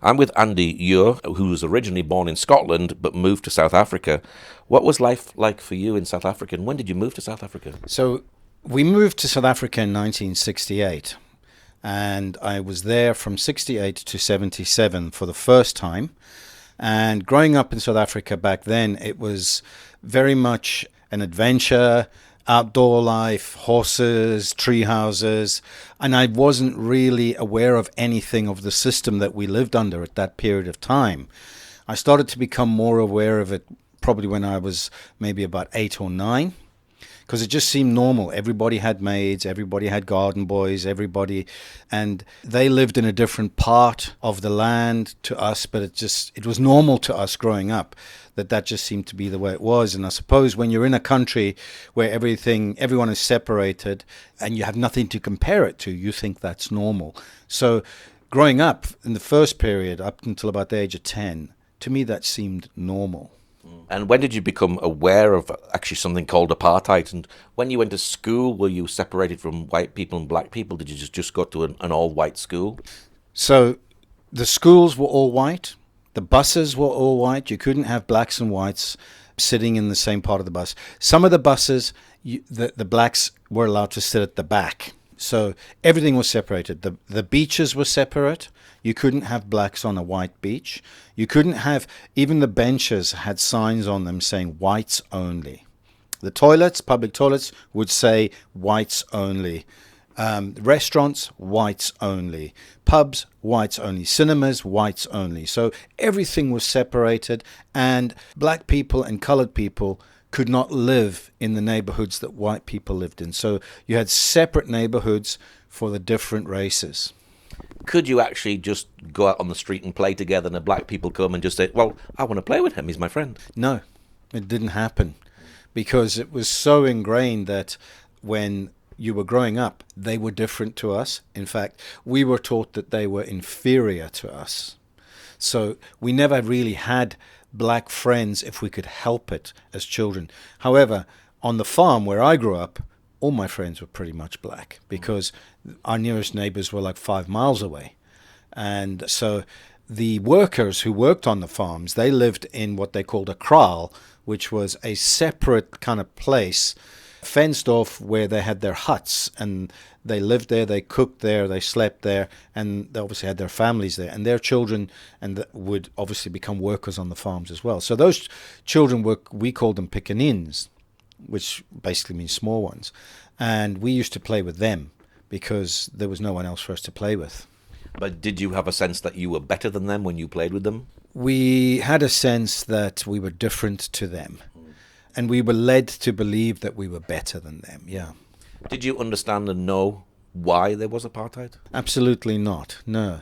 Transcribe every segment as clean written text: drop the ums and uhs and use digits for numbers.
I'm with Andy Ure, who was originally born in Scotland but moved to South Africa. What was life like for you in South Africa, and when did you move to South Africa? So we moved to South Africa in 1968, and I was there from 68 to 77 for the first time. And growing up in South Africa back then, it was very much an adventure, outdoor life, horses, tree houses, and I wasn't really aware of anything of the system that we lived under at that period of time. I started to become more aware of it probably when I was maybe about 8 or 9, because it just seemed normal. Everybody had maids, everybody had garden boys, and they lived in a different part of the land to us, but it was normal to us growing up that just seemed to be the way it was. And I suppose when you're in a country where everyone is separated and you have nothing to compare it to, you think that's normal. So growing up in the first period, up until about the age of 10, to me that seemed normal. And when did you become aware of actually something called apartheid? And when you went to school, were you separated from white people and black people? Did you just go to an all-white school? So the schools were all white. The buses were all white. You couldn't have blacks and whites sitting in the same part of the bus. Some of the buses, the blacks were allowed to sit at the back. So everything was separated. The beaches were separate. You couldn't have blacks on a white beach. You couldn't have, even the benches had signs on them saying whites only. The toilets, public toilets, would say whites only. Restaurants, whites only. Pubs, whites only. Cinemas, whites only. So everything was separated, and black people and colored people could not live in the neighborhoods that white people lived in. So you had separate neighborhoods for the different races. Could you actually just go out on the street and play together, and the black people come and just say, well, I want to play with him, he's my friend? No, it didn't happen, because it was so ingrained that when you were growing up, they were different to us. In fact, we were taught that they were inferior to us. So we never really had black friends if we could help it as children. However, on the farm where I grew up, all my friends were pretty much black, because our nearest neighbors were like 5 miles away. And so the workers who worked on the farms, they lived in what they called a kraal, which was a separate kind of place, fenced off, where they had their huts, and they lived there, they cooked there, they slept there, and they obviously had their families there, and their children would obviously become workers on the farms as well. So those children we called them pequenins, which basically means small ones, and we used to play with them because there was no one else for us to play with. But did you have a sense that you were better than them when you played with them? We had a sense that we were different to them, and we were led to believe that we were better than them, yeah. Did you understand and know why there was apartheid? Absolutely not, no.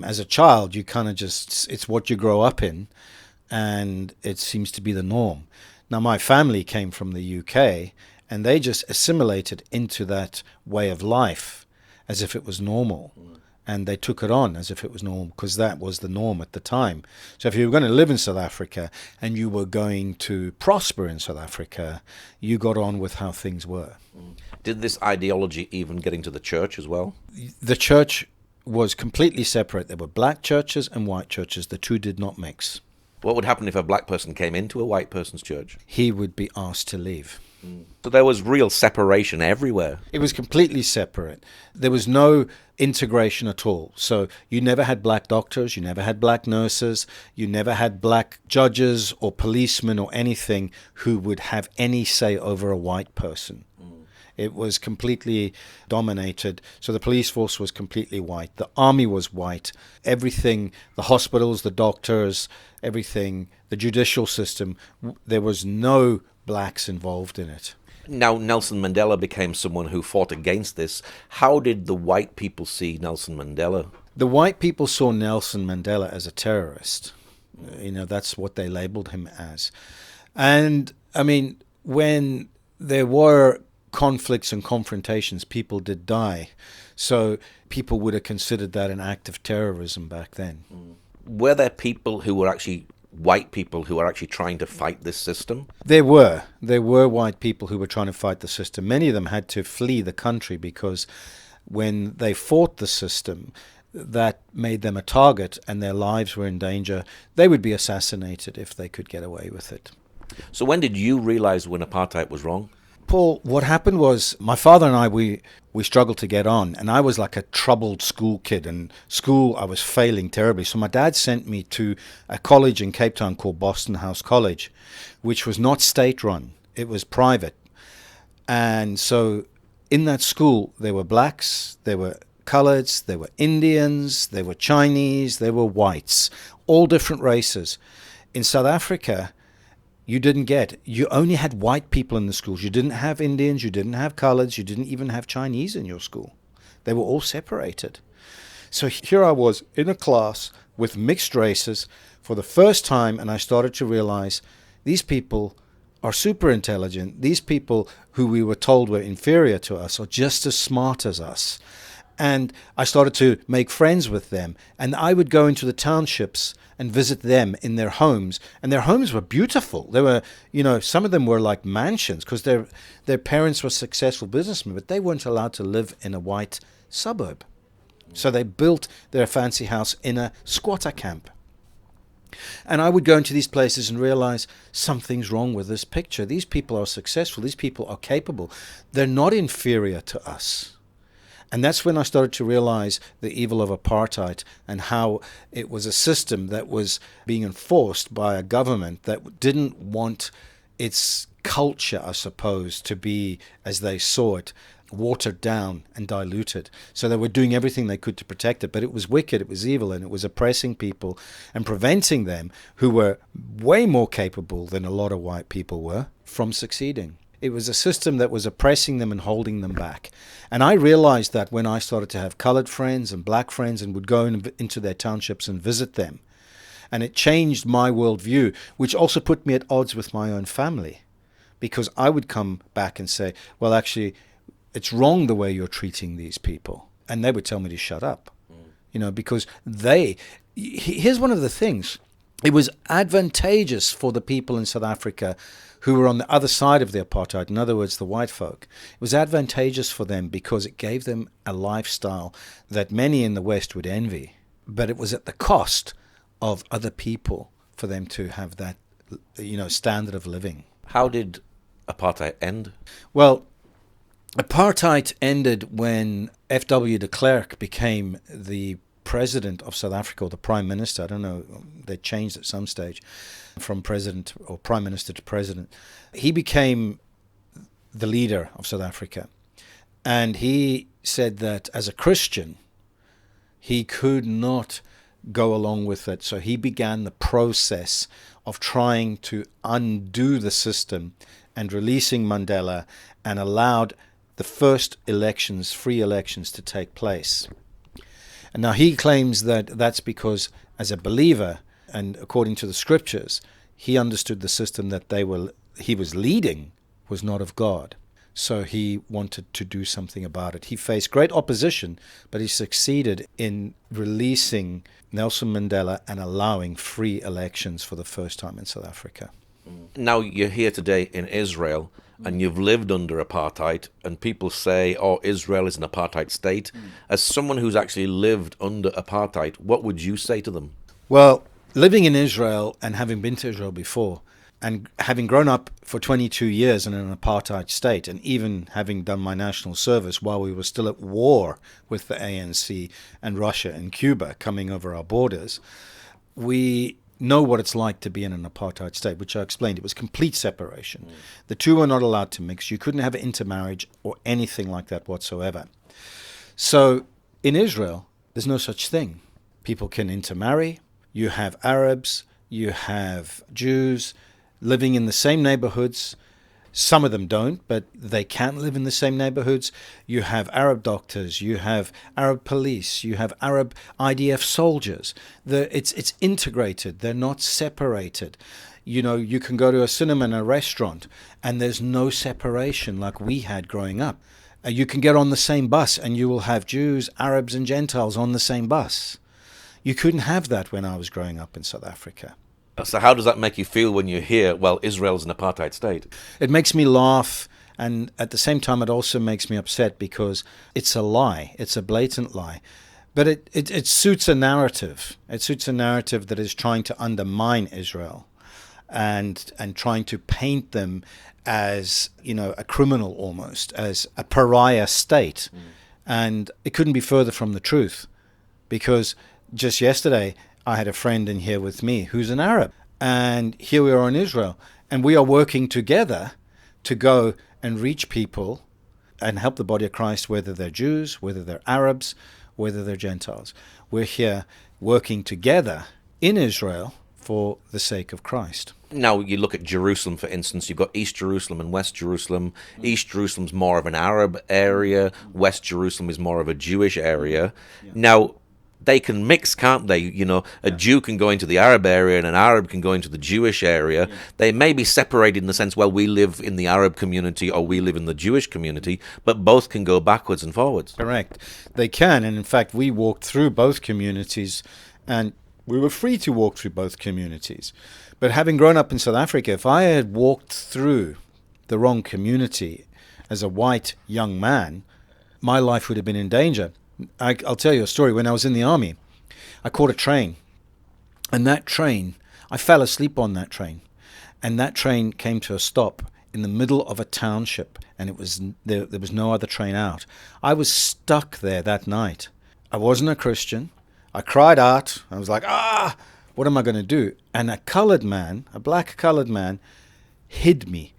As a child, you kind of it's what you grow up in, and it seems to be the norm. Now, my family came from the UK, and they just assimilated into that way of life as if it was normal. And they took it on as if it was normal, because that was the norm at the time. So if you were going to live in South Africa and you were going to prosper in South Africa, you got on with how things were. Did this ideology even get into the church as well? The church was completely separate. There were black churches and white churches. The two did not mix. What would happen if a black person came into a white person's church? He would be asked to leave. So there was real separation everywhere. It was completely separate. There was no integration at all. So you never had black doctors, you never had black nurses, you never had black judges or policemen or anything who would have any say over a white person. It was completely dominated. So the police force was completely white. The army was white. Everything, the hospitals, the doctors, everything, the judicial system, there was no blacks involved in it. Now, Nelson Mandela became someone who fought against this. How did the white people see Nelson Mandela? The white people saw Nelson Mandela as a terrorist. That's what they labeled him as. And, I mean, when there were conflicts and confrontations, people did die. So people would have considered that an act of terrorism back then. Were there people who were actually white people who were actually trying to fight this system? There were white people who were trying to fight the system. Many of them had to flee the country because when they fought the system, that made them a target and their lives were in danger, they would be assassinated if they could get away with it. So when did you realize when apartheid was wrong? Paul, what happened was my father and I, we struggled to get on, and I was like a troubled school kid. In school, I was failing terribly. So my dad sent me to a college in Cape Town called Boston House College, which was not state-run. It was private. And so in that school, there were blacks, there were coloreds, there were Indians, there were Chinese, there were whites, all different races. In South Africa, you only had white people in the schools. You didn't have Indians, you didn't have coloreds, you didn't even have Chinese in your school. They were all separated. So here I was in a class with mixed races for the first time, and I started to realize these people are super intelligent. These people who we were told were inferior to us are just as smart as us. And I started to make friends with them. And I would go into the townships and visit them in their homes. And their homes were beautiful. They were, some of them were like mansions because their parents were successful businessmen, but they weren't allowed to live in a white suburb. So they built their fancy house in a squatter camp. And I would go into these places and realize something's wrong with this picture. These people are successful. These people are capable. They're not inferior to us. And that's when I started to realize the evil of apartheid and how it was a system that was being enforced by a government that didn't want its culture, I suppose, to be, as they saw it, watered down and diluted. So they were doing everything they could to protect it, but it was wicked, it was evil, and it was oppressing people and preventing them, who were way more capable than a lot of white people were, from succeeding. It was a system that was oppressing them and holding them back. And I realized that when I started to have colored friends and black friends and would go into their townships and visit them. And it changed my worldview, which also put me at odds with my own family. Because I would come back and say, well, actually, it's wrong the way you're treating these people. And they would tell me to shut up. Because here's one of the things. It was advantageous for the people in South Africa who were on the other side of the apartheid, in other words, the white folk. It was advantageous for them because it gave them a lifestyle that many in the West would envy. But it was at the cost of other people for them to have that, standard of living. How did apartheid end? Well, apartheid ended when F.W. de Klerk became the president of South Africa, or the prime minister. I don't know, they changed at some stage from president or prime minister to president. He became the leader of South Africa. And he said that as a Christian, he could not go along with it. So he began the process of trying to undo the system and releasing Mandela, and allowed the first elections, free elections, to take place. And now he claims that that's because, as a believer, and according to the scriptures, he understood the system that he was leading was not of God. So he wanted to do something about it. He faced great opposition, but he succeeded in releasing Nelson Mandela and allowing free elections for the first time in South Africa. Now you're here today in Israel, and you've lived under apartheid, and people say, oh, Israel is an apartheid state. As someone who's actually lived under apartheid, what would you say to them? Well, living in Israel and having been to Israel before, and having grown up for 22 years in an apartheid state, and even having done my national service while we were still at war with the ANC and Russia and Cuba coming over our borders, we know what it's like to be in an apartheid state, which I explained. It was complete separation. The two were not allowed to mix. You couldn't have intermarriage or anything like that whatsoever. So in Israel, there's no such thing. People can intermarry. You have Arabs, you have Jews living in the same neighborhoods. Some of them don't, but they can live in the same neighborhoods. You have Arab doctors, you have Arab police, you have Arab IDF soldiers. It's integrated. They're not separated. You can go to a cinema and a restaurant, and there's no separation like we had growing up. You can get on the same bus, and you will have Jews, Arabs, and Gentiles on the same bus. You couldn't have that when I was growing up in South Africa. So how does that make you feel when you hear, well, Israel's an apartheid state? It makes me laugh, and at the same time it also makes me upset because it's a lie. It's a blatant lie. But it suits a narrative. It suits a narrative that is trying to undermine Israel and trying to paint them as, a criminal almost, as a pariah state. And it couldn't be further from the truth, because just yesterday I had a friend in here with me who's an Arab, and here we are in Israel, and we are working together to go and reach people and help the body of Christ, whether they're Jews, whether they're Arabs, whether they're Gentiles. We're here working together in Israel for the sake of Christ. Now, you look at Jerusalem, for instance, you've got East Jerusalem and West Jerusalem. East Jerusalem's more of an Arab area. West Jerusalem is more of a Jewish area. Now, they can mix, can't they? A Jew can go into the Arab area and an Arab can go into the Jewish area. They may be separated in the sense, well, we live in the Arab community or we live in the Jewish community, but both can go backwards and forwards. Correct. They can, and in fact, we walked through both communities, and we were free to walk through both communities. But having grown up in South Africa, if I had walked through the wrong community as a white young man, my life would have been in danger. I'll tell you a story. When I was in the army, I caught a train. And that train, I fell asleep on that train. And that train came to a stop in the middle of a township. And there was no other train out. I was stuck there that night. I wasn't a Christian. I cried out. I was like, what am I going to do? And a black colored man, hid me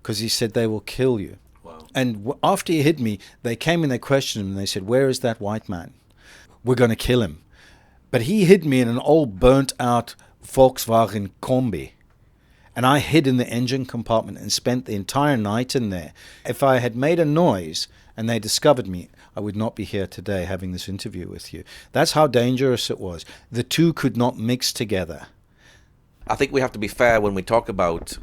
because he said, they will kill you. Wow. And after he hid me, they came and they questioned him and they said, where is that white man? We're going to kill him. But he hid me in an old burnt out Volkswagen Kombi. And I hid in the engine compartment and spent the entire night in there. If I had made a noise and they discovered me, I would not be here today having this interview with you. That's how dangerous it was. The two could not mix together. I think we have to be fair when we talk about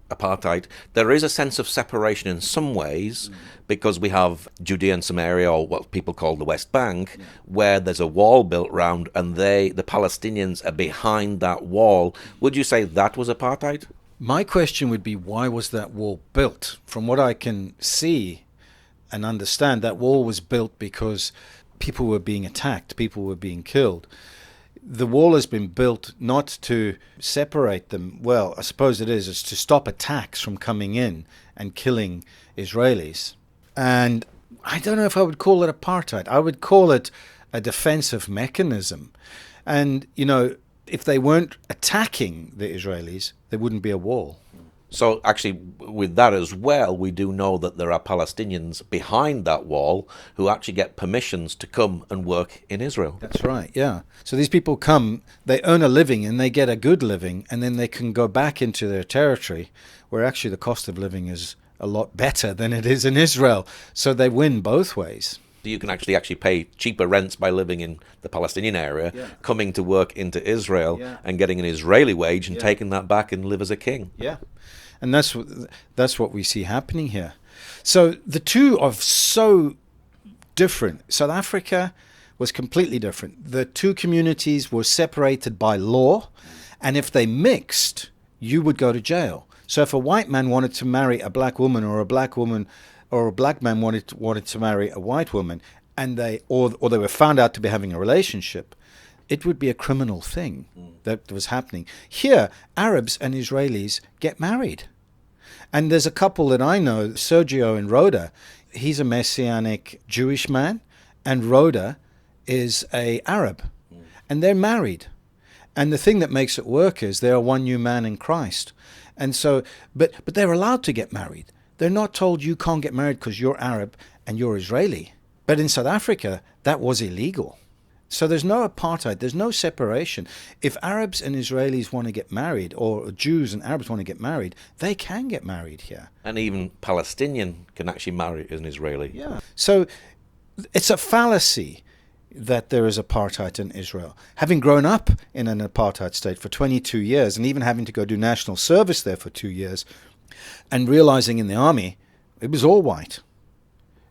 apartheid. There is a sense of separation in some ways because we have Judea and Samaria, or what people call the West Bank, where there's a wall built round and the Palestinians are behind that wall. Would you say that was apartheid? My question would be, why was that wall built? From what I can see and understand, that wall was built because people were being attacked, people were being killed. The wall has been built not to separate them. Well, I suppose it is. It's to stop attacks from coming in and killing Israelis. And I don't know if I would call it apartheid. I would call it a defensive mechanism. And, if they weren't attacking the Israelis, there wouldn't be a wall. So actually, with that as well, we do know that there are Palestinians behind that wall who actually get permissions to come and work in Israel. That's right, yeah. So these people come, they earn a living and they get a good living, and then they can go back into their territory where actually the cost of living is a lot better than it is in Israel. So they win both ways. You can actually pay cheaper rents by living in the Palestinian area, coming to work into Israel and getting an Israeli wage and taking that back and live as a king. Yeah. And that's what we see happening here. So the two are so different. South Africa was completely different. The two communities were separated by law, and if they mixed, you would go to jail. So if a white man wanted to marry a black woman, or a black woman or a black man wanted to marry a white woman, and they were found out to be having a relationship, it would be a criminal thing that was happening. Here, Arabs and Israelis get married. And there's a couple that I know, Sergio and Rhoda. He's a Messianic Jewish man, and Rhoda is a Arab. And they're married. And the thing that makes it work is they are one new man in Christ. And so, but they're allowed to get married. They're not told you can't get married because you're Arab and you're Israeli. But in South Africa, that was illegal. So there's no apartheid, there's no separation. If Arabs and Israelis want to get married, or Jews and Arabs want to get married, they can get married here. And even Palestinian can actually marry an Israeli. Yeah. So it's a fallacy that there is apartheid in Israel. Having grown up in an apartheid state for 22 years, and even having to go do national service there for 2 years, and realizing in the army, it was all white.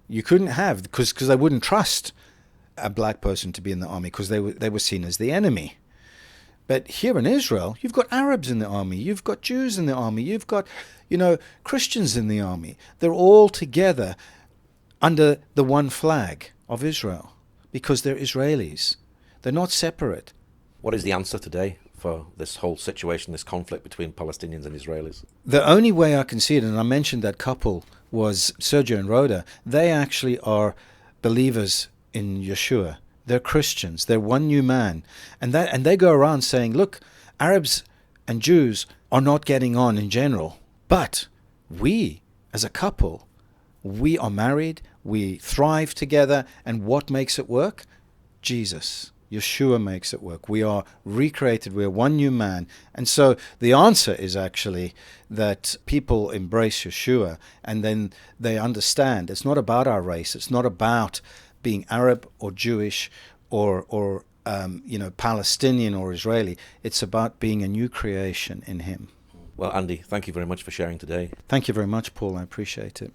You couldn't have, because they wouldn't trust a black person to be in the army because they were seen as the enemy. But here in Israel, you've got Arabs in the army, you've got Jews in the army, you've got, Christians in the army. They're all together under the one flag of Israel. because they're Israelis. They're not separate. What is the answer today for this whole situation, this conflict between Palestinians and Israelis? The only way I can see it, and I mentioned that couple, was Sergio and Rhoda. They actually are believers in Yeshua. They're Christians. They're one new man. And they go around saying, look, Arabs and Jews are not getting on in general. But we, as a couple, we are married, we thrive together, and what makes it work? Jesus. Yeshua makes it work. We are recreated. We are one new man. And so the answer is actually that people embrace Yeshua, and then they understand it's not about our race. It's not about being Arab or Jewish or Palestinian or Israeli. It's about being a new creation in him. Well, Andy, thank you very much for sharing today. Thank you very much, Paul. I appreciate it.